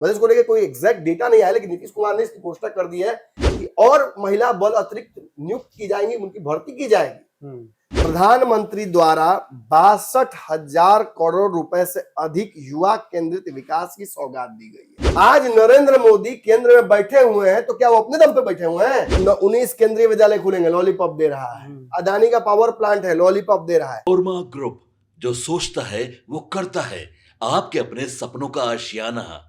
मतलब इसको लेके कोई एग्जैक्ट डेटा नहीं आया, लेकिन नीतीश कुमार ने इसकी घोषणा कर दी है कि और महिला बल अतिरिक्त नियुक्त की जाएंगी, उनकी भर्ती की जाएगी। प्रधानमंत्री द्वारा 62,000 करोड़ रुपए से अधिक युवा केंद्रित विकास की सौगात दी गई है। आज नरेंद्र मोदी केंद्र में बैठे हुए हैं तो क्या वो अपने दम पे बैठे हुए हैं? 19 केंद्रीय विद्यालय खुलेंगे, लॉलीपॉप दे रहा है। अदानी का पावर प्लांट है, लॉलीपॉप दे रहा है। ओरमा ग्रुप, जो सोचता है वो करता है, आपके अपने सपनों का आशियाना।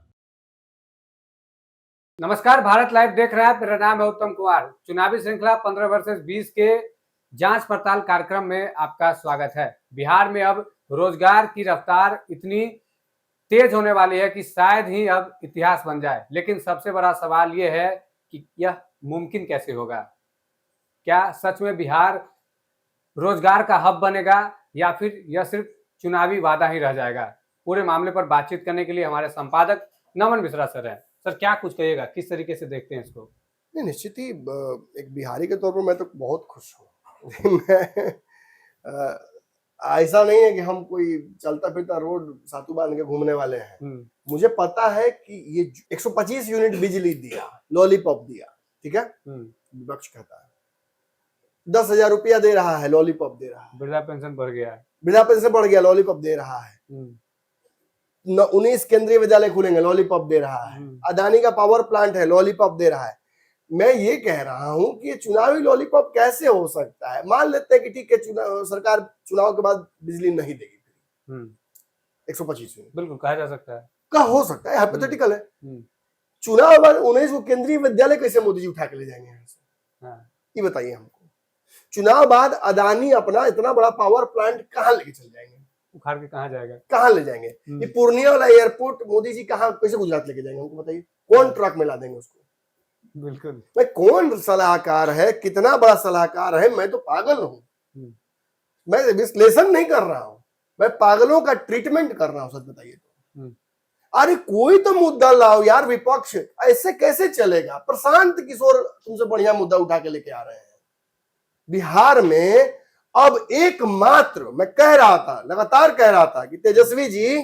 नमस्कार, भारत लाइव देख रहे हैं। मेरा नाम है उत्तम कुमार। चुनावी श्रृंखला 15 वर्सेस 20 के जांच पड़ताल कार्यक्रम में आपका स्वागत है। बिहार में अब रोजगार की रफ्तार इतनी तेज होने वाली है कि शायद ही अब इतिहास बन जाए। लेकिन सबसे बड़ा सवाल यह है कि यह मुमकिन कैसे होगा? क्या सच में बिहार रोजगार का हब बनेगा या फिर यह सिर्फ चुनावी वादा ही रह जाएगा? पूरे मामले पर बातचीत करने के लिए हमारे संपादक नमन मिश्रा सर हैं। सर, क्या कुछ कहिएगा, किस तरीके से देखते हैं इसको? नहीं, निश्चित ही एक बिहारी के तौर पर मैं तो बहुत खुश हूँ। मैं ऐसा नहीं है कि हम कोई चलता फिरता रोड सातू बांध के घूमने वाले हैं। मुझे पता है कि ये 125 यूनिट बिजली दिया, लॉलीपॉप दिया, ठीक है, विपक्ष कहता है 10,000 रुपया दे रहा है, लॉलीपॉप दे रहा है। वृद्धा पेंशन बढ़ गया है, वृद्धा पेंशन बढ़ गया, लॉलीपॉप दे रहा है। 19 केंद्रीय विद्यालय खुलेंगे, लॉलीपॉप दे रहा है। अदानी का पावर प्लांट है, लॉलीपॉप दे रहा है। मैं ये कह रहा हूं कि ये चुनावी लॉलीपॉप कैसे हो सकता है? मान लेते हैं कि ठीक है, सरकार चुनाव के बाद बिजली नहीं देगी, 125 यूनिट बिल्कुल कहा जा सकता है, हो सकता है, हाइपोथेटिकल है। चुनाव बाद 19 केंद्रीय विद्यालय कैसे मोदी जी उठा के ले जाएंगे यहाँ से? ये बताइए हमको। चुनाव बाद अदानी अपना इतना बड़ा पावर प्लांट कहाँ लेके चल जाएंगे? उखाड़ के कहाँ जाएगा? कहाँ ले जाएंगे? ये पूर्णिया वाला एयरपोर्ट मोदी जी कहाँ, कैसे गुजरात लेके जाएंगे? हमको बताइए, कौन ट्रक में ला देंगे उसको? बिल्कुल। मैं कौन सलाहकार है, कितना बड़ा सलाहकार है? मैं तो पागल हूं। मैं विश्लेषण नहीं कर रहा हूं, मैं पागलों का ट्रीटमेंट कर रहा हूं। सच बताइए तो अरे कोई तो मुद्दा लाओ यार, विपक्ष ऐसे कैसे चलेगा? प्रशांत किशोर तुमसे बढ़िया मुद्दा उठा के लेके आ रहे हैं। बिहार में अब एकमात्र, मैं कह रहा था, लगातार कह रहा था कि तेजस्वी जी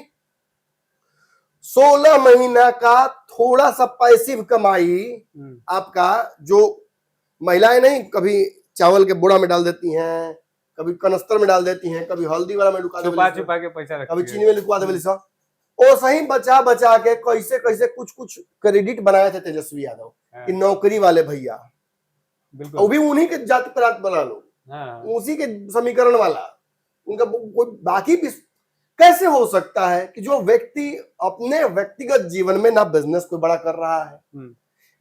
16 महीना का थोड़ा सा पैसिव कमाई आपका, जो महिलाएं नहीं कभी चावल के बोरा में डाल देती हैं, कभी कनस्तर में डाल देती हैं, कभी हल्दी वाला में लुका छुपा के पैसा रखती कभी चीनी में लुका देवली सा, वो सही बचा बचा के कैसे कैसे कुछ कुछ क्रेडिट बनाए थे तेजस्वी यादव कि नौकरी वाले भैया, वो भी उन्हीं के जाति प्रांत बना लो, उसी के समीकरण वाला, उनका कोई बाकी भी। कैसे हो सकता है कि जो व्यक्ति अपने व्यक्तिगत जीवन में ना बिजनेस कोई बड़ा कर रहा है,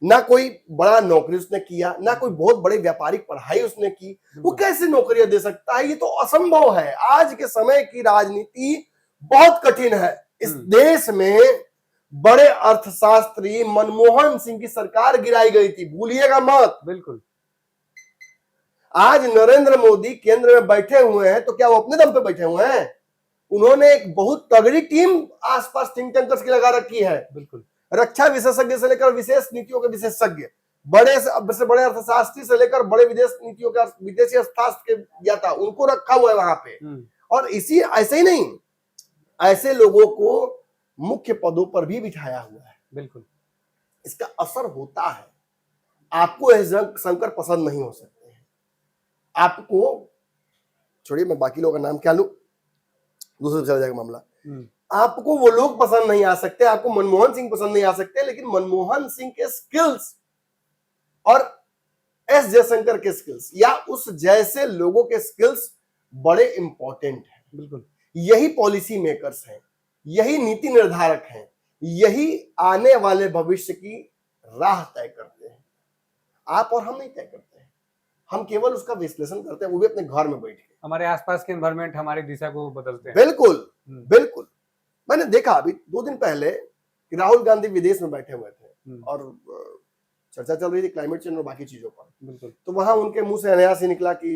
ना कोई बड़ा नौकरी उसने किया, ना कोई बहुत बड़े व्यापारिक पढ़ाई उसने की, वो कैसे नौकरियां दे सकता है? ये तो असंभव है। आज के समय की राजनीति बहुत कठिन है। इस देश में बड़े अर्थशास्त्री मनमोहन सिंह की सरकार गिराई गई थी, भूलिएगा मत। बिल्कुल। आज नरेंद्र मोदी केंद्र में बैठे हुए हैं तो क्या वो अपने दम पे बैठे हुए हैं? उन्होंने एक बहुत तगड़ी टीम आसपास थिंक टैंकर्स की लगा रखी है। बिल्कुल। रक्षा विशेषज्ञ से लेकर विशेष नीतियों के विशेषज्ञ, बड़े से बड़े अर्थशास्त्री से लेकर बड़े विदेश नीतियों का, विदेशी अर्थशास्त्र के ज्ञाता, उनको रखा हुआ है वहां पे। और इसी ऐसे ही नहीं, ऐसे लोगों को मुख्य पदों पर भी बिठाया हुआ है। बिल्कुल। इसका असर होता है। आपको शंकर पसंद नहीं हो सकते हैं, आपको छोड़िए, मैं बाकी लोगों का नाम क्या लूं, दूसरे चला जाएगा मामला। आपको वो लोग पसंद नहीं आ सकते, आपको मनमोहन सिंह पसंद नहीं आ सकते, लेकिन मनमोहन सिंह के स्किल्स और एस जयशंकर के स्किल्स या उस जैसे लोगों के स्किल्स बड़े इंपॉर्टेंट हैं। बिल्कुल। यही पॉलिसी मेकर्स हैं, यही नीति निर्धारक हैं, यही आने वाले भविष्य की राह तय करते हैं। आप और हम नहीं तय करते हैं, हम केवल उसका विश्लेषण करते हैं, वो भी अपने घर में बैठ के। हमारे आसपास के एनवायरनमेंट हमारी दिशा को बदलते हैं। बिल्कुल बिल्कुल। मैंने देखा अभी 2 दिन पहले कि राहुल गांधी विदेश में बैठे हुए थे और चर्चा चल रही थी क्लाइमेट चेंज और बाकी चीजों पर। बिल्कुल। तो वहां उनके मुंह से अनायास ही निकला कि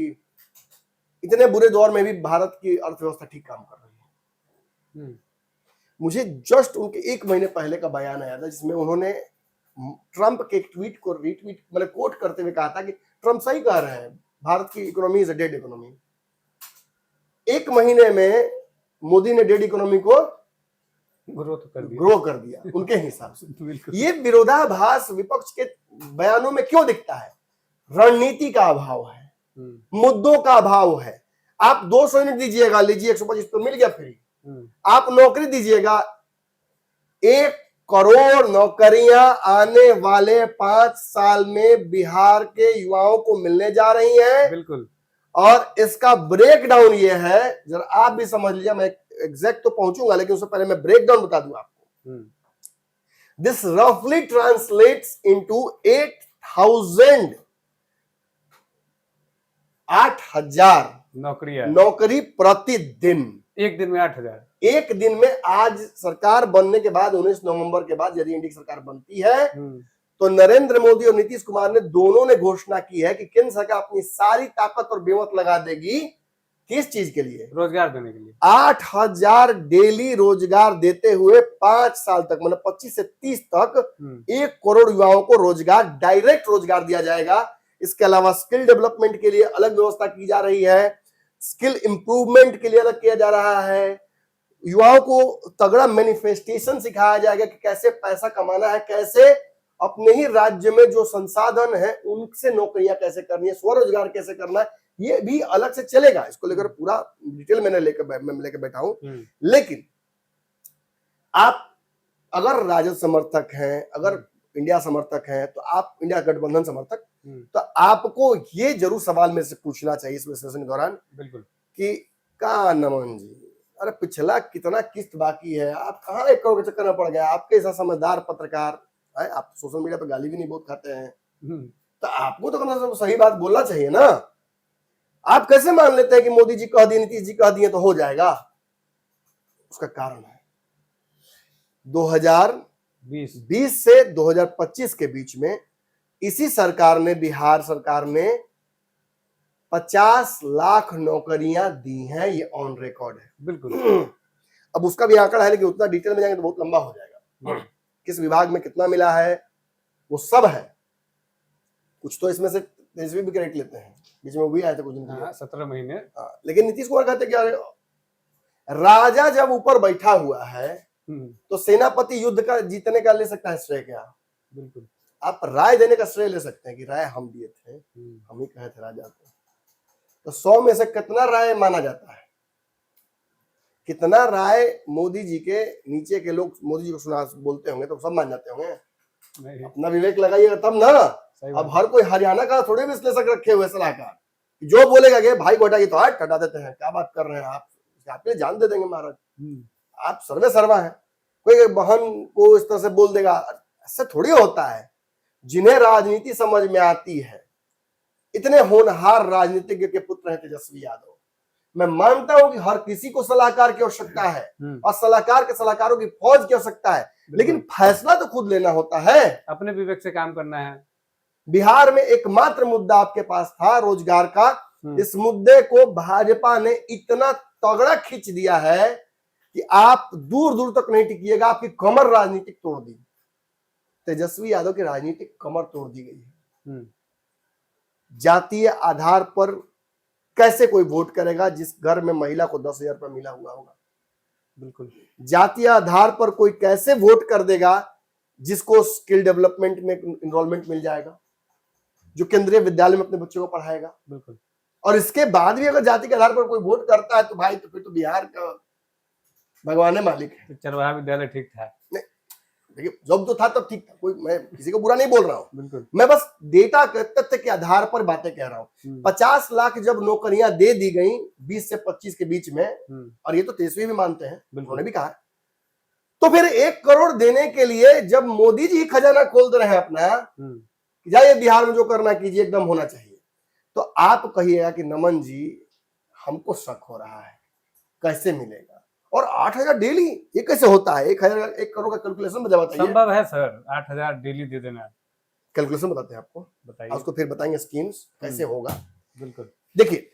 इतने बुरे दौर में भी भारत की अर्थव्यवस्था ठीक काम कर रही है। मुझे जस्ट उनके 1 महीने पहले का बयान आया था, जिसमें उन्होंने ट्रंप के एक ट्वीट को रीट्वीट, मतलब कोट करते हुए कहा था कि ट्रंप सही कह रहे हैं, भारत की economy is a dead economy. 1 महीने में मोदी ने डेड इकोनॉमी को ग्रो कर दिया उनके हिसाब से। बिल्कुल। ये विरोधाभास विपक्ष के बयानों में क्यों दिखता है? रणनीति का अभाव है, मुद्दों का अभाव है। आप 200 यूनिट दीजिएगा, लीजिए 125 तो मिल गया फ्री। आप नौकरी दीजिएगा, 1 करोड़ नौकरियां आने वाले 5 साल में बिहार के युवाओं को मिलने जा रही हैं। बिल्कुल। और इसका ब्रेकडाउन ये है, जरा आप भी समझ लीजिए, मैं एग्जैक्ट तो पहुंचूंगा लेकिन उससे पहले मैं ब्रेकडाउन बता दूं आपको। दिस रफली ट्रांसलेट्स इनटू 8,000 नौकरी प्रतिदिन। एक दिन में 8,000। एक दिन में। आज सरकार बनने के बाद 19 नवंबर के बाद यदि इंडिया सरकार बनती है तो नरेंद्र मोदी और नीतीश कुमार ने दोनों ने घोषणा की है कि केंद्र सरकार अपनी सारी ताकत और बेवत लगा देगी किस चीज के लिए? रोजगार देने के लिए। 8,000 डेली रोजगार देते हुए 5 साल तक, मतलब 25 से 30 तक 1 करोड़ युवाओं को रोजगार, डायरेक्ट रोजगार दिया जाएगा। इसके अलावा स्किल डेवलपमेंट के लिए अलग व्यवस्था की जा रही है, स्किल इंप्रूवमेंट के लिए अलग किया जा रहा है, युवाओं को तगड़ा मैनिफेस्टेशन सिखाया जाएगा कि कैसे पैसा कमाना है, कैसे अपने ही राज्य में जो संसाधन है उनसे नौकरियां कैसे करनी है, स्वरोजगार कैसे करना है, ये भी अलग से चलेगा। इसको लेकर पूरा डिटेल मैंने लेकर बैठा हूं। लेकिन आप अगर राजद समर्थक हैं, अगर इंडिया समर्थक हैं, तो आप इंडिया गठबंधन समर्थक, तो आपको ये जरूर सवाल में से पूछना चाहिए इस विश्लेषण के दौरान। बिल्कुल। कि का नमन जी, अरे पिछला कितना किस्त बाकी है, आप कहाँ 1 करोड़ के चक्कर में पड़ गए? आपके ऐसा समझदार पत्रकार है, आप सोशल मीडिया पे गाली भी नहीं बहुत खाते हैं, तो आपको तो कम से कम सही बात बोलना चाहिए ना। आप कैसे मान लेते हैं कि मोदी जी कह दिए, नीतीश जी कह दिए तो हो जाएगा? उसका कारण है 2020 से 2025 के बीच में इसी सरकार ने, बिहार सरकार ने 50 लाख नौकरियां दी हैं। ये ऑन रिकॉर्ड है। बिल्कुल। अब उसका भी आंकड़ा है लेकिन उतना डिटेल में जाएंगे तो बहुत लंबा हो जाएगा। किस विभाग में कितना मिला है वो सब है। कुछ तो इसमें से तेजस्वी भी क्रेडिट लेते हैं, बीच में वो भी आए थे कुछ दिन पहले। 17 महीने। लेकिन नीतीश कुमार कहते क्या, राजा जब ऊपर बैठा हुआ है तो सेनापति युद्ध का जीतने का ले सकता है श्रेय क्या? बिल्कुल। आप राय देने का श्रेय ले सकते हैं कि राय हम दिए थे, हम ही कहे थे राजा को। तो 100 में से कितना राय माना जाता है? कितना राय मोदी जी के नीचे के लोग मोदी जी को सुना बोलते होंगे तो सब मान जाते होंगे? अपना विवेक लगाइएगा तब ना। अब हर कोई हरियाणा का थोड़े विश्लेषक रखे हुए सलाहकार, जो बोलेगा कि भाई को हटाइए तो हटा देते हैं, क्या बात कर रहे हैं आप, आपके जान दे देंगे महाराज, आप सर्वे सर्वा है। कोई बहन को इस तरह से बोल देगा, ऐसा थोड़ी होता है। जिन्हें राजनीति समझ में आती है, इतने होनहार राजनीतिज्ञ के पुत्र हैं तेजस्वी यादव। मैं मानता हूं कि हर किसी को सलाहकार की आवश्यकता है और सलाहकार के सलाहकारों की फौज की आवश्यकता है, लेकिन फैसला तो खुद लेना होता है, अपने विवेक से काम करना है। बिहार में एकमात्र मुद्दा आपके पास था रोजगार का। इस मुद्दे को भाजपा ने इतना तगड़ा खींच दिया है कि आप दूर दूर तक नहीं टिकिएगा। आपकी कमर राजनीतिक तोड़ दी, तेजस्वी यादव की राजनीतिक कमर तोड़ दी गई है। जातीय आधार पर कैसे कोई वोट करेगा जिस घर में महिला को 10,000 रुपये मिला हुआ होगा? बिल्कुल। जातीय आधार पर कोई कैसे वोट कर देगा जिसको स्किल डेवलपमेंट में इनरोलमेंट मिल जाएगा, जो केंद्रीय विद्यालय में अपने बच्चों को पढ़ाएगा? बिल्कुल। और इसके बाद भी अगर जाति के आधार पर कोई वोट करता है तो भाई तो फिर तो बिहार का भगवान मालिक है। चरवाहा विद्यालय ठीक था। देखिए जब तो था तब ठीक था, कोई मैं किसी को बुरा नहीं बोल रहा हूँ, बिल्कुल। मैं बस डेटा तथ्य के आधार पर बातें कह रहा हूँ। 50 लाख जब नौकरियां दे दी गई 20 से 25 के बीच में, और ये तो तेजस्वी भी मानते हैं, उन्होंने भी कहा, तो फिर 1 करोड़ देने के लिए जब मोदी जी खजाना खोल दे रहे हैं अपना, जाइए बिहार में जो करना कीजिए, एकदम होना चाहिए, तो आप कहिएगा कि नमन जी हमको शक हो रहा है, कैसे मिलेगा? और 8,000 डेली ये कैसे होता है? 1 करोड़ का कैलकुलेशन बताइए। संभव है सर 8,000 डेली दे देना? कैलकुलेशन बताते हैं आपको, बताइए। उसको फिर बताएंगे स्कीम्स कैसे होगा। बिल्कुल। देखिए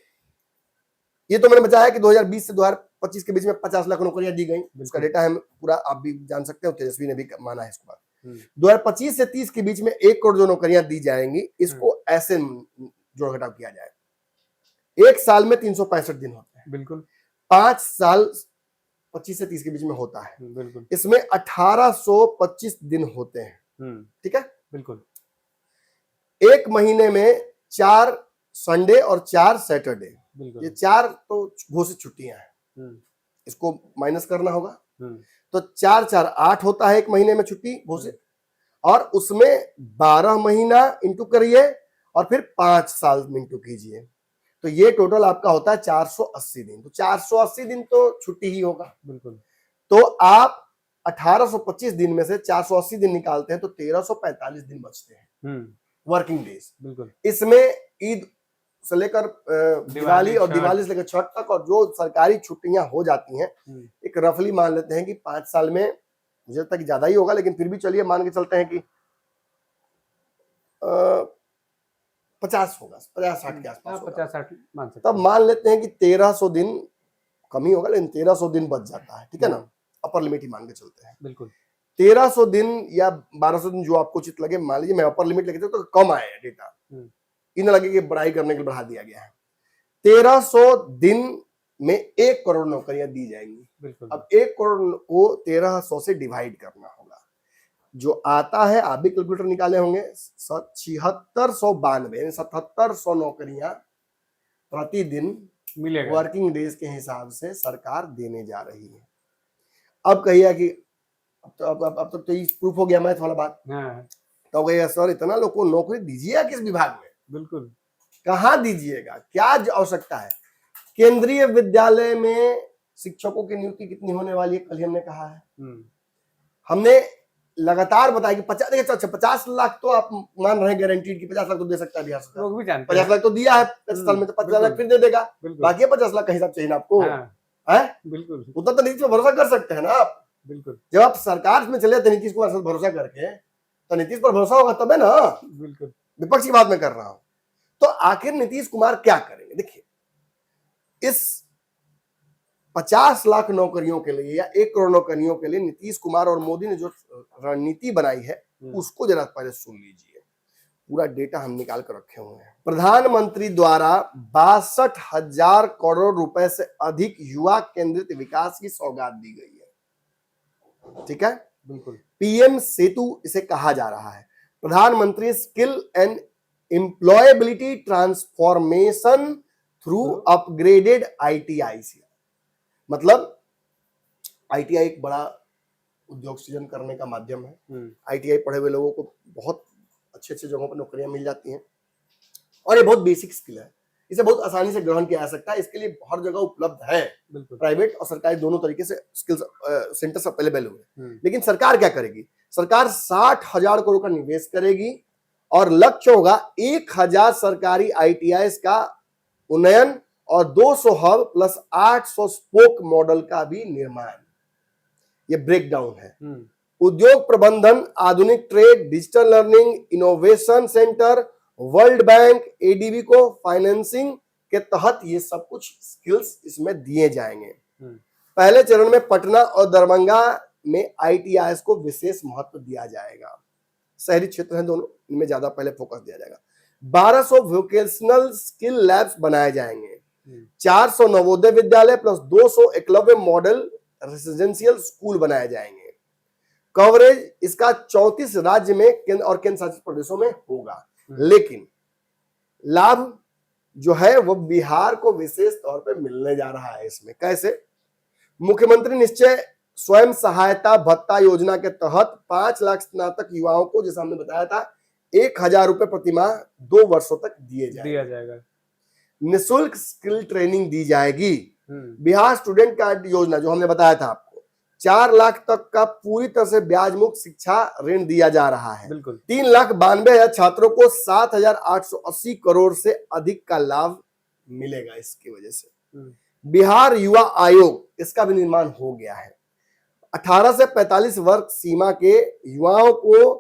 ये तो मैंने बताया कि 2020 से 2025 के बीच में 50 लाख नौकरियां दी गई, उसका डेटा है पूरा, आप भी जान सकते हो, तेजस्वी ने भी माना है इसको। 2025 से 30 के बीच में 1 करोड़ जो नौकरियां दी जाएंगी, इसको ऐसे जोड़ घटाव किया जाए। 1 साल में 365 दिन होते हैं। बिल्कुल। 5 साल 25 से 30 के बीच में होता है। बिल्कुल। इसमें 1825 दिन होते हैं। ठीक है, बिल्कुल। एक महीने में 4 संडे और 4 सैटरडे, बिल्कुल। ये 4 तो घोषित छुट्टियां हैं, हम्म, इसको माइनस करना होगा। हम्म, तो 4 4 8 होता है एक महीने में छुट्टी घोषित, और उसमें 12 महीना इंटू करिए और फिर 5 साल में इंटू कीजिए, तो ये टोटल आपका होता है 480 दिन। तो 480 दिन तो छुट्टी ही होगा। बिल्कुल। तो आप 1825 दिन में से 480 दिन निकालते हैं तो 1345 दिन बचते हैं वर्किंग डेज। बिल्कुल। इसमें ईद से लेकर दिवाली और छठ। दिवाली से लेकर छठ तक और जो सरकारी छुट्टियां हो जाती हैं, एक रफली मान लेते हैं कि 5 साल में, मुझे लगता है कि ज्यादा ही होगा लेकिन फिर भी चलिए मान के चलते हैं कि 50 होगा, 50-60 के आसपास होगा। 50-60 मान सकते तब मान लेते हैं कि 1300 दिन कम ही होगा, लेकिन 1300 दिन बच जाता है। ठीक है ना, अपर लिमिट ही मान के चलते हैं। बिल्कुल। 1300 दिन या 1200 दिन जो आपको उचित लगे, मान लीजिए मैं अपर लिमिट लेके चलता हूं तो कम आया डेटा, इन लगे कि बढ़ाई करने के लिए बढ़ा दिया गया है। 1300 दिन में 1 करोड़ नौकरियां दी जाएंगी। बिल्कुल। अब 1 करोड़ को 1300 से डिवाइड करना होगा, जो आता है आप भी कैलकुलेटर निकाले होंगे, 7692 यानी 7700 नौकरियां प्रतिदिन मिलेगा, वर्किंग डेज के हिसाब से सरकार देने जा रही है। अब कहिए कि अब तो ये प्रूफ हो गया मैथ वाला बात। तो कहिएगा सर इतना लोग को नौकरी दीजिएगा किस विभाग में? बिल्कुल, कहाँ दीजिएगा, क्या आवश्यकता है? केंद्रीय विद्यालय में शिक्षकों की नियुक्ति कितनी होने वाली है, कल ही हमने कहा है। हमने लगातार बताया कि 50 लाख तो आप मान रहे हैं गारंटीड की 50 लाख तो दे सकता है बिहार सरकार, लोग भी जानते हैं 50 लाख तो दिया है साल में, तो 50 लाख फिर दे देगा, बाकी 50 लाख का हिसाब चाहिए ना आपको। है बिल्कुल, उतना तो नीतीश पर भरोसा कर सकते हैं ना आप। बिल्कुल, जब आप सरकार में चले थे नीतीश कुमार पर भरोसा करके, तो नीतीश पर भरोसा होगा तबे ना। बिल्कुल, विपक्ष की बात मैं कर रहा हूं। तो आखिर नीतीश कुमार क्या करेंगे? देखिए, इस 50 लाख नौकरियों के लिए या 1 करोड़ नौकरियों के लिए नीतीश कुमार और मोदी ने जो रणनीति बनाई है उसको जरा पहले सुन लीजिए। पूरा डेटा हम निकाल कर रखे हुए हैं। प्रधानमंत्री द्वारा 62,000 करोड़ रुपए से अधिक युवा केंद्रित विकास की सौगात दी गई है। ठीक है, बिल्कुल। पीएम सेतु इसे कहा जा रहा है, प्रधानमंत्री skill and employability transformation through upgraded ITI। मतलब ITI एक बड़ा उद्योग सृजन करने का माध्यम है। ITI पढ़े हुए लोगों को बहुत अच्छे जगहों पर नौकरियां मिल जाती हैं, और ये बहुत बेसिक स्किल है, इसे बहुत आसानी से ग्रहण किया जा सकता है। इसके लिए हर जगह उपलब्ध है, प्राइवेट और सरकारी दोनों तरीके से स्किल्स सेंटर्स अवेलेबल हुए। लेकिन सरकार क्या करेगी? सरकार 60,000 करोड़ का निवेश करेगी और लक्ष्य होगा 1,000 सरकारी ITIs का उन्नयन और 200 हब प्लस 800 स्पोक मॉडल का भी निर्माण। ये ब्रेकडाउन है। उद्योग प्रबंधन, आधुनिक trade, digital learning, innovation centre, world bank, ADB को फाइनेंसिंग के तहत ये सब कुछ स्किल्स इसमें दिए जाएंगे। पहले चरण में पटना और दरभंगा में ITIs को विशेष महत्व दिया जाएगा। शहरी क्षेत्र हैं दोनों, इनमें ज्यादा पहले फोकस दिया जाएगा। 1200 वोकेशनल स्किल लैब्स बनाए जाएंगे, 400 Navodaya Vidyalaya plus 200 Eklavya model residential school बनाए जाएंगे। कवरेज इसका 34 राज्य में केंद्र और केंद्र शासित प्रदेशों में होगा। लेकिन लाभ जो है वो बिहार को विशेष तौर पे मिलने जा रहा है। इसमें कैसे? मुख्यमंत्री निश्चय स्वयं सहायता भत्ता योजना के तहत 5 लाख स्नातक युवाओं को, जैसा हमने बताया था, 1,000 रुपए प्रतिमाह 2 वर्षों तक दिया जाएगा। निःशुल्क स्किल ट्रेनिंग दी जाएगी। बिहार स्टूडेंट कार्ड योजना जो हमने बताया था आपको, 4 लाख तक का पूरी तरह से ब्याज मुक्त शिक्षा ऋण दिया जा रहा है। 3,92,000 छात्रों को 7,880 करोड़ से अधिक का लाभ मिलेगा। इसकी वजह से बिहार युवा आयोग, इसका भी निर्माण हो गया है। 18 से 45 वर्ष सीमा के युवाओं को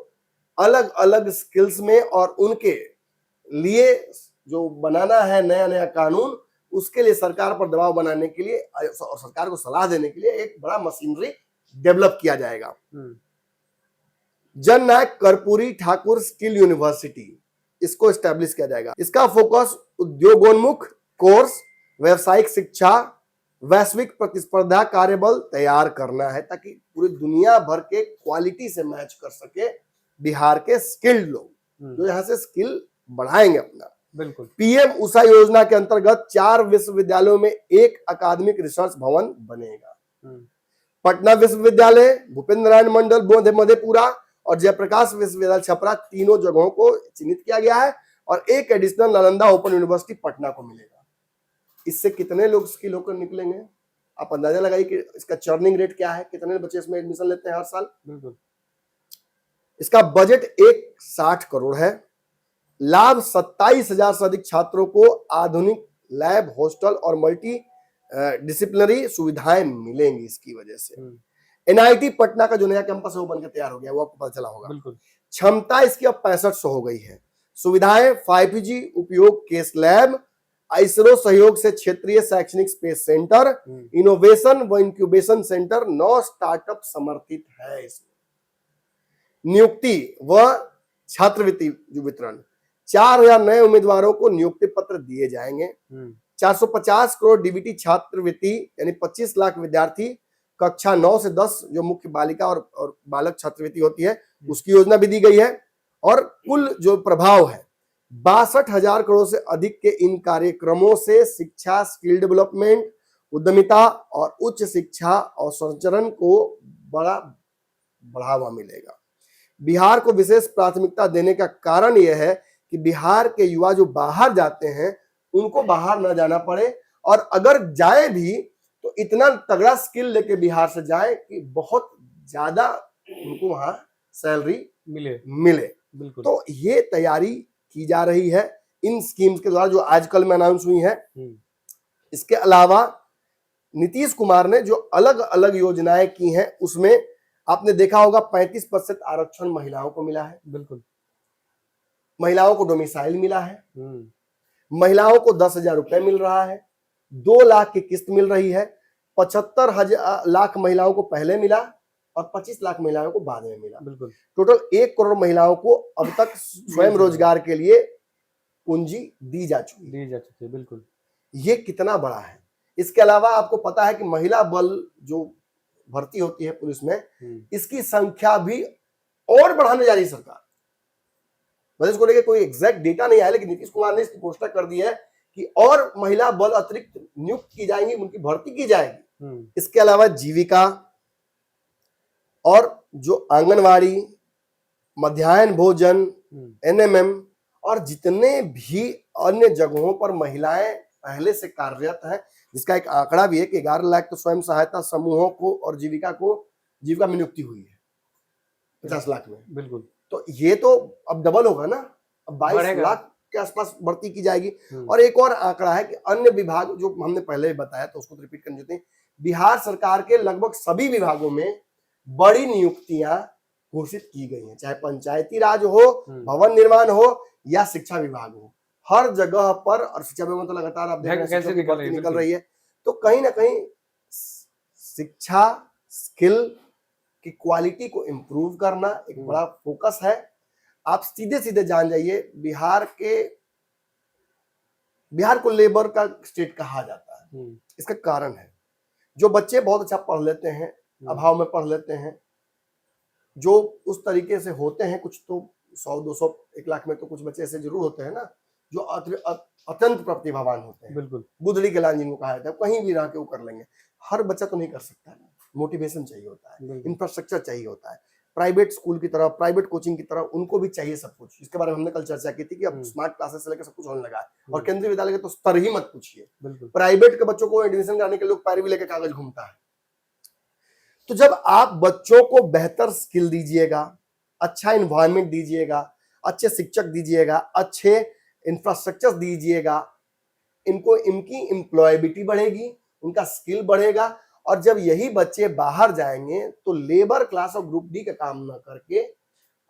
अलग अलग स्किल्स में और उनके लिए जो बनाना है नया कानून, उसके लिए सरकार पर दबाव बनाने के लिए और सरकार को सलाह देने के लिए एक बड़ा मशीनरी डेवलप किया जाएगा। जन नायक कर्पूरी ठाकुर स्किल यूनिवर्सिटी, इसको एस्टेब्लिश किया जाएगा। इसका फोकस उद्योगोन्मुख कोर्स, व्यवसायिक शिक्षा, वैश्विक प्रतिस्पर्धा कार्यबल तैयार करना है ताकि पूरी दुनिया भर के क्वालिटी से मैच कर सके बिहार के स्किल्ड लोग जो यहाँ से स्किल बढ़ाएंगे अपना। बिल्कुल। पीएम उषा योजना के अंतर्गत 4 विश्वविद्यालयों में एक अकादमिक रिसर्च भवन बनेगा। पटना विश्वविद्यालय, भूपेंद्र नारायण मंडल मधेपुरा और जयप्रकाश विश्वविद्यालय छपरा, तीनों जगहों को चिन्हित किया गया है और एक additional Nalanda open university Patna को मिलेगा। इससे कितने लोग स्किल होकर निकलेंगे आप अंदाजा लगाइए कि इसका चर्निंग रेट क्या है, कितने बच्चे इसमें एडमिशन लेते हैं हर साल। बिल्कुल। इसका बजट 160 करोड़ है। लाभ 27,000 से अधिक छात्रों को आधुनिक लैब, हॉस्टल और मल्टी डिसिप्लिनरी सुविधाएं मिलेंगी इसकी वजह से। एनआईटी पटना का जो नया कैंपस है वो बनकर तैयार हो गया, वो आपको पता चला होगा। बिल्कुल। क्षमता इसकी अब 6500 हो गई है। सुविधाएं 5G उपयोग, केस लैब, इसरो सहयोग से क्षेत्रीय शैक्षणिक स्पेस सेंटर, इनोवेशन व इंक्यूबेशन सेंटर, 9 स्टार्टअप समर्थित है इसमें। नियुक्ति व छात्रवृत्ति वितरण, 4000 नए उम्मीदवारों को नियुक्ति पत्र दिए जाएंगे। 450 करोड़ डीबीटी छात्रवृत्ति यानी 25 लाख विद्यार्थी कक्षा 9 से 10 जो मुख्य बालिका और बालक छात्रवृत्ति होती है उसकी योजना भी दी गई है। और कुल जो प्रभाव है 62,000 करोड़ से अधिक के इन कार्यक्रमों से शिक्षा, स्किल डेवलपमेंट, उद्यमिता और उच्च शिक्षा और संचरण को बड़ा बढ़ावा मिलेगा। बिहार को विशेष प्राथमिकता देने का कारण यह है कि बिहार के युवा जो बाहर जाते हैं उनको बाहर न जाना पड़े और अगर जाए भी तो इतना तगड़ा स्किल लेके बिहार से जाए कि बहुत ज्यादा उनको वहां सैलरी मिले। बिल्कुल। तो ये तैयारी की जा रही है इन स्कीम्स के द्वारा जो आजकल में अनाउंस हुई है। इसके अलावा नीतीश कुमार ने जो अलग अलग योजनाएं की हैं उसमें आपने देखा होगा 35% आरक्षण महिलाओं को मिला है। बिल्कुल। महिलाओं को डोमिसाइल मिला है। महिलाओं को 10,000 रुपए मिल रहा है। 2 लाख की किस्त मिल रही है। 75 लाख महिलाओं को पहले मिला और 25 लाख महिलाओं को बाद में मिला। बिल्कुल। टोटल 1 करोड़ महिलाओं को अब तक स्वयं रोजगार के लिए पूंजी दी जा चुकी है। बिल्कुल। ये कितना बड़ा है। इसके अलावा आपको पता है कि महिला बल जो भर्ती होती है पुलिस में, इसकी संख्या भी और बढ़ाने जा रही है सरकार। मतलब इसको लेकर कोई एग्जैक्ट डेटा नहीं आया लेकिन नीतीश कुमार ने इसकी घोषणा कर दी है कि और महिला बल अतिरिक्त नियुक्त की जाएंगी, उनकी भर्ती की जाएगी। इसके अलावा जीविका और जो आंगनवाड़ी, मध्याह्न भोजन, एनएमएम और जितने भी अन्य जगहों पर महिलाएं पहले से कार्यरत हैं, जिसका एक आंकड़ा भी है कि 11 लाख तो स्वयं सहायता समूहों को और जीविका में नियुक्ति हुई है 50 लाख में। बिल्कुल। तो ये तो अब डबल होगा ना, अब 22 लाख के आसपास भर्ती की जाएगी। और एक और आंकड़ा है कि अन्य विभाग जो हमने पहले बताया तो उसको रिपीट करनी चाहिए। बिहार सरकार के लगभग सभी विभागों में बड़ी नियुक्तियां घोषित की गई हैं, चाहे पंचायती राज हो, भवन निर्माण हो या शिक्षा विभाग हो, हर जगह पर। और शिक्षा विभाग में तो लगातार आप देख रहे हैं निकल रही है। तो कहीं ना कहीं शिक्षा, स्किल की क्वालिटी को इंप्रूव करना एक बड़ा फोकस है। आप सीधे सीधे जान जाइए बिहार को लेबर का स्टेट कहा जाता है। इसका कारण है जो बच्चे बहुत अच्छा पढ़ लेते हैं, अभाव में पढ़ लेते हैं, जो उस तरीके से होते हैं, कुछ तो 100, 200, 1 लाख में तो कुछ बच्चे ऐसे जरूर होते हैं ना जो अत्यंत प्रतिभावान होते हैं। बिल्कुल। बुधड़ी के लाइन जिनको कहा जाता है, कहीं भी रह के वो कर लेंगे। हर बच्चा तो नहीं कर सकता है, मोटिवेशन चाहिए होता है, इंफ्रास्ट्रक्चर चाहिए होता है। प्राइवेट स्कूल की तरह, प्राइवेट कोचिंग की तरह उनको भी चाहिए सब कुछ। इसके बारे में हमने कल चर्चा की थी कि अब स्मार्ट क्लासेस से लेकर सब कुछ होने लगा है। और केंद्रीय विद्यालय के तो स्तर ही मत पूछिए, प्राइवेट के बच्चों को एडमिशन कराने के लिए लोग पैरवी लेकर कागज घूमता है। तो जब आप बच्चों को बेहतर स्किल दीजिएगा, अच्छा इन्वायरमेंट दीजिएगा, अच्छे शिक्षक दीजिएगा, अच्छे इंफ्रास्ट्रक्चर दीजिएगा, इनकी एम्प्लॉयबिलिटी बढ़ेगी, उनका स्किल बढ़ेगा। और जब यही बच्चे बाहर जाएंगे तो लेबर क्लास और ग्रुप डी का काम ना करके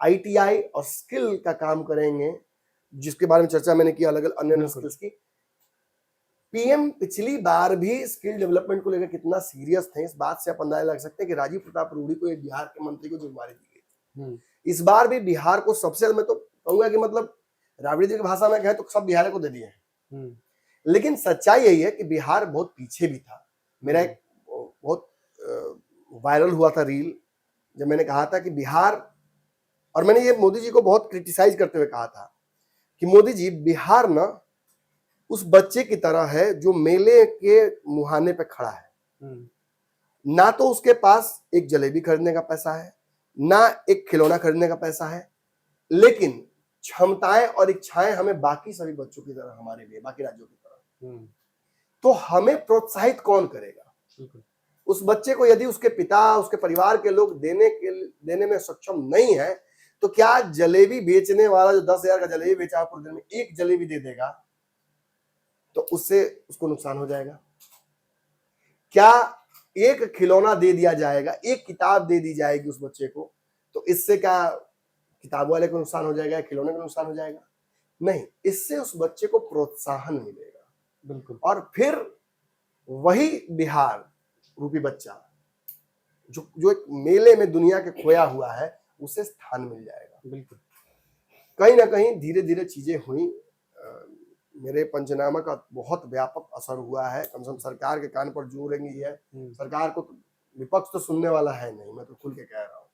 आईटीआई और स्किल का काम करेंगे, जिसके बारे में चर्चा मैंने की अलग अलग अन्य स्किल्स की। पीएम पिछली बार भी स्किल डेवलपमेंट को लेकर कितना सीरियस थे, इस बात से आप अंदाजा लग सकते हैं कि राजीव प्रताप रूडी को एक बिहार के मंत्री को जिम्मेदारी दी गई। इस बार भी बिहार को सबसे, मैं तो कहूंगा कि मतलब राबड़ी जी की भाषा में कहे तो सब बिहार को दे दिए हैं। लेकिन सच्चाई यही है कि बिहार बहुत पीछे भी था मेरा एक बहुत वायरल हुआ था रील, जब मैंने कहा था कि बिहार, और मैंने ये मोदी जी को बहुत क्रिटिसाइज करते हुए कहा था कि मोदी जी, बिहार ना उस बच्चे की तरह है जो मेले के मुहाने पे खड़ा है, ना तो उसके पास एक जलेबी खरीदने का पैसा है, ना एक खिलौना खरीदने का पैसा है, लेकिन क्षमताएं और इच्छाएं हमें बाकी सभी बच्चों की तरह, हमारे लिए बाकी राज्यों की तरह। तो हमें प्रोत्साहित कौन करेगा? उस बच्चे को यदि उसके पिता, उसके परिवार के लोग देने में सक्षम नहीं है, तो क्या जलेबी बेचने वाला जो 10,000 का जलेबी बेचा पूरे दिन में एक जलेबी दे देगा तो उससे उसको नुकसान हो जाएगा? क्या एक खिलौना दे दिया जाएगा, एक किताब दे दी जाएगी उस बच्चे को, तो इससे क्या किताब वाले को नुकसान हो जाएगा, खिलौने को नुकसान हो जाएगा? नहीं, इससे उस बच्चे को प्रोत्साहन मिलेगा। बिल्कुल। और फिर वही बिहार रूपी बच्चा जो एक मेले में दुनिया के खोया हुआ है, उसे स्थान मिल जाएगा। बिल्कुल। कहीं ना कहीं धीरे धीरे चीजें हुई। मेरे पंचनामा का बहुत व्यापक असर हुआ है, कम से कम सरकार के कान पर जू रेंगी है। सरकार को विपक्ष तो सुनने वाला है नहीं, मैं तो खुल के कह रहा हूँ।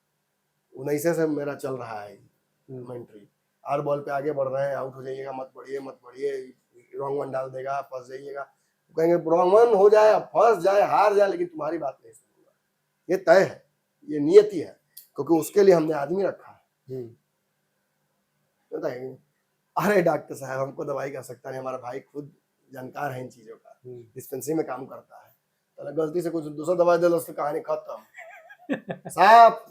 19 से मेरा चल रहा है कमेंट्री, हर बॉल पे आगे बढ़ रहे हैं, आउट हो जाइएगा, मत बढ़िए, रॉन्ग वन डाल देगा, फंस जाइएगा, कहेंगे रॉन्ग वन हो जाए, फंस जाए, हार जाए, लेकिन तुम्हारी बात नहीं सुनूंगा। ये तय है, ये नियति है, क्योंकि उसके लिए हमने आदमी रखा है। बताइए, अरे डॉक्टर साहब हमको दवाई का सकता नहीं, हमारा भाई खुद जानकार है इन चीजों का, डिस्पेंसरी में काम करता है, तो गलती से कुछ दूसरा दवाई दे लो, उसकी कहानी खत्म। साहब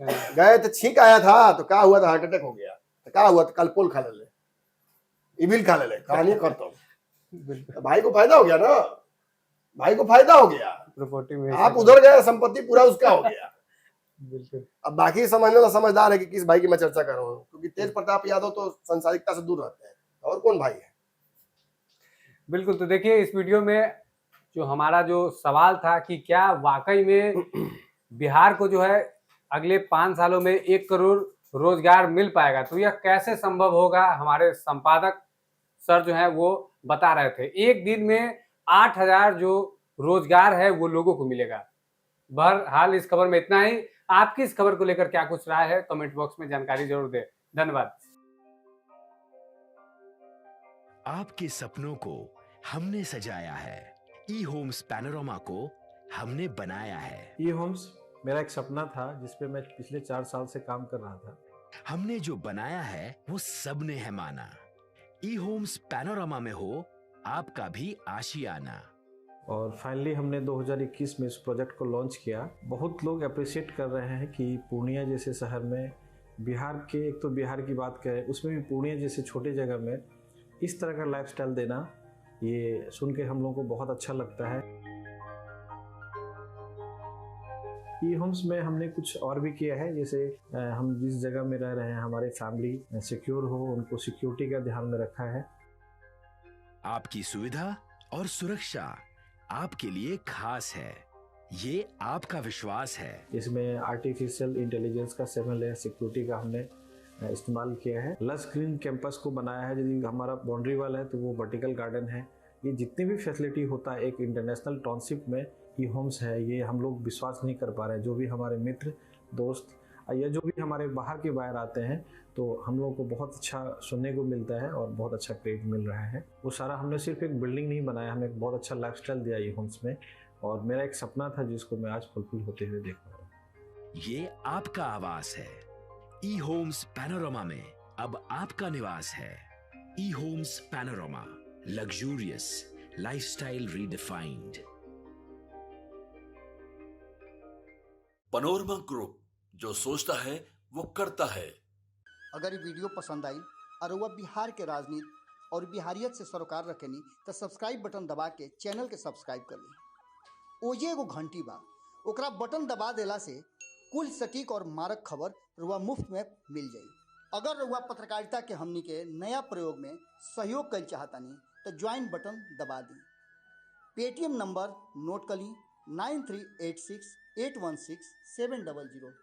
गए तो छींक आया था, तो क्या हुआ था, हार्ट अटैक हो गया, तो क्या हुआ, तो कलपोल खा ले, इबिल खा ले, कहानी खत्म। भाई को फायदा हो गया ना, भाई को फायदा हो गया, आप उधर गए, संपत्ति पूरा उसका हो गया। बिल्कुल। अब बाकी समझने वाला समझदार है कि किस भाई की मैं चर्चा कर रहा हूँ, क्योंकि तेज प्रताप यादव तो संसारिकता से दूर रहते हैं, और कौन भाई है। बिल्कुल। तो देखिए, इस वीडियो में जो हमारा जो सवाल था कि क्या वाकई में बिहार को जो है अगले 5 सालों में 1 करोड़ रोजगार मिल पाएगा, तो यह कैसे संभव होगा, हमारे संपादक सर जो है वो बता रहे थे। एक दिन में 8,000 जो रोजगार है वो लोगों को मिलेगा। बहरहाल इस खबर में इतना ही। आपकी इस खबर को लेकर क्या कुछ राय है, कमेंट बॉक्स में जानकारी जरूर दें। धन्यवाद। आपके सपनों को हमने सजाया है, ई होम्स पैनोरामा को हमने बनाया है। ई होम्स मेरा एक सपना था, जिसपे मैं पिछले 4 साल से काम कर रहा था। हमने जो बनाया है वो सबने है माना। ई होम्स पैनोरामा में हो आपका भी आशियाना। और फाइनली हमने 2021 में इस प्रोजेक्ट को लॉन्च किया। बहुत लोग अप्रिशिएट कर रहे हैं कि पूर्णिया जैसे शहर में, बिहार के, एक तो बिहार की बात करें उसमें भी पूर्णिया जैसे छोटे जगह में इस तरह का लाइफस्टाइल देना, ये सुन के हम लोगों को बहुत अच्छा लगता है। ई होम्स में हमने कुछ और भी किया है, जैसे हम जिस जगह में रह रहे हैं हमारे फैमिली सिक्योर हो, उनको सिक्योरिटी का ध्यान में रखा है। आपकी सुविधा और सुरक्षा आपके लिए खास है, ये आपका विश्वास है। इसमें आर्टिफिशियल इंटेलिजेंस का 7 लेयर सिक्योरिटी का हमने इस्तेमाल किया है। लस ग्रीन कैंपस को बनाया है, यदि हमारा बाउंड्री वाल है तो वो वर्टिकल गार्डन है। ये जितनी भी फैसिलिटी होता है एक इंटरनेशनल टाउनशिप में, ई होम्स है, ये हम लोग विश्वास नहीं कर पा रहे हैं। जो भी हमारे मित्र, दोस्त या जो भी हमारे बाहर के बाहर आते हैं, तो हम लोगों को बहुत अच्छा सुनने को मिलता है और बहुत अच्छा क्रेडिट मिल रहा है। वो सारा हमने सिर्फ एक बिल्डिंग नहीं बनाया, हमें एक बहुत अच्छा लाइफस्टाइल दिया ई होम्स में, और मेरा एक सपना था जिसको मैं आज फुलफिल होते हुए देख रहा हूँ। ये आपका आवास है। ई होम्स पैनोरामा में अब आपका निवास है। E Homes Panorama, luxurious lifestyle redefined. Panorama group, जो सोचता है वो करता है। अगर ये वीडियो पसंद आई और वह बिहार के राजनीति और बिहारियत से सरोकार रखेनी तो सब्सक्राइब बटन दबा के चैनल के सब्सक्राइब कर ली। ओजे एगो घंटी बा, ओकरा बटन दबा देला से कुल सटीक और मारक खबर रुआ मुफ्त में मिल जाई। अगर रुआ पत्रकारिता के हमनी के नया प्रयोग में सहयोग कर चाहतानी तो ज्वाइन बटन दबा दी। पेटीएम नंबर नोट कर ली 9386816700।